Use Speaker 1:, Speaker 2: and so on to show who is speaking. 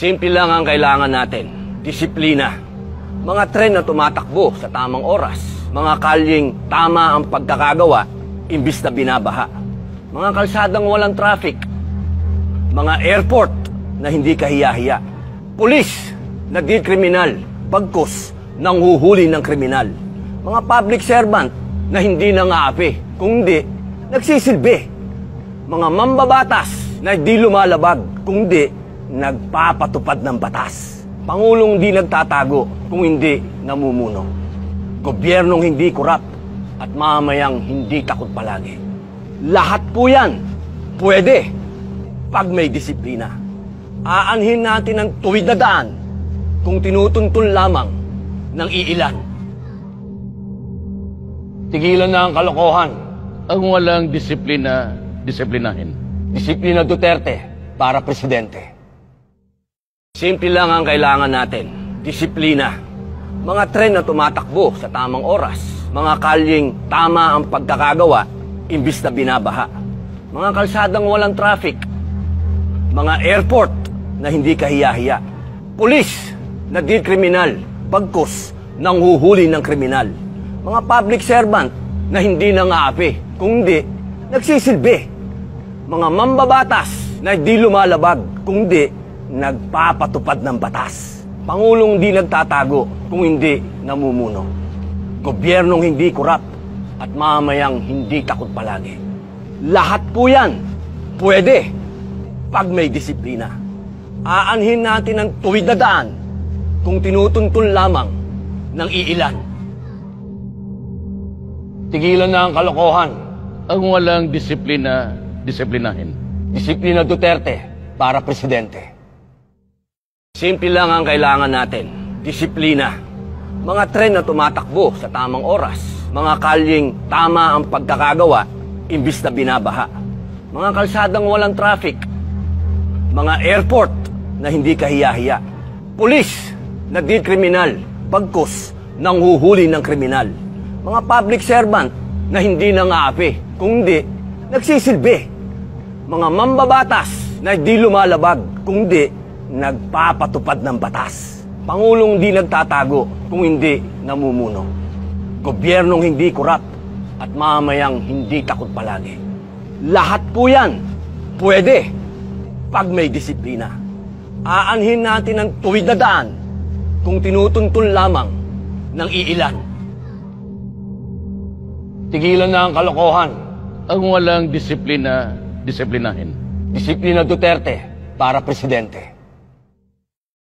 Speaker 1: Simple lang ang kailangan natin. Disiplina. Mga tren na tumatakbo sa tamang oras. Mga kalyeng tama ang pagkakagawa, imbis na binabaha. Mga kalsadang walang traffic. Mga airport na hindi kahiya-hiya. Pulis na di kriminal, pagkos nang huhuli ng kriminal. Mga public servant na hindi nangaapi, kundi nagsisilbi. Mga mambabatas na di lumalabag, kundi nagpapatupad ng batas. Pangulong di nagtatago kung hindi namumuno. Gobyernong hindi kurap at mamamayang hindi takot palagi. Lahat po yan pwede pag may disiplina. Aanhin natin ang tuwid na daan kung tinutuntun lamang ng iilan. Tigilan na ang kalokohan.
Speaker 2: Ang walang disiplina, disiplinahin.
Speaker 1: Disiplina Duterte para presidente. Simple lang ang kailangan natin. Disiplina. Mga tren na tumatakbo sa tamang oras. Mga kalyeng tama ang pagkakagawa, imbis na binabaha. Mga kalsadang walang traffic. Mga airport na hindi kahiya-hiya. Pulis na di kriminal, pagkos nang huhuli ng kriminal. Mga public servant na hindi nangaapi, kundi nagsisilbi. Mga mambabatas na di lumalabag, kundi nagpapatupad ng batas. Pangulong di nagtatago kung hindi namumuno. Gobyernong hindi kurap at mamamayang hindi takot palagi. Lahat po yan pwede pag may disiplina. Aanhin natin ang tuwid na daan kung tinutuntun lamang ng iilan. Tigilan na ang kalokohan.
Speaker 2: Ang walang disiplina, disiplinahin.
Speaker 1: Disiplina Duterte para presidente. Simple lang ang kailangan natin. Disiplina. Mga tren na tumatakbo sa tamang oras. Mga kalyeng tama ang pagkakagawa, imbis na binabaha. Mga kalsadang walang traffic. Mga airport na hindi kahiya-hiya. Pulis na di kriminal, pagkos nang huhuli ng kriminal. Mga public servant na hindi nangaapi, kundi nagsisilbi. Mga mambabatas na di lumalabag, kundi nagpapatupad ng batas. Pangulong di nagtatago kung hindi namumuno. Gobyernong hindi kurap at mamamayang hindi takot palagi. Lahat po yan pwede pag may disiplina. Aanhin natin ang tuwid na daan kung tinutuntun lamang ng iilan. Tigilan na ang kalokohan.
Speaker 2: Ang walang disiplina, disiplinahin.
Speaker 1: Disiplina Duterte para presidente.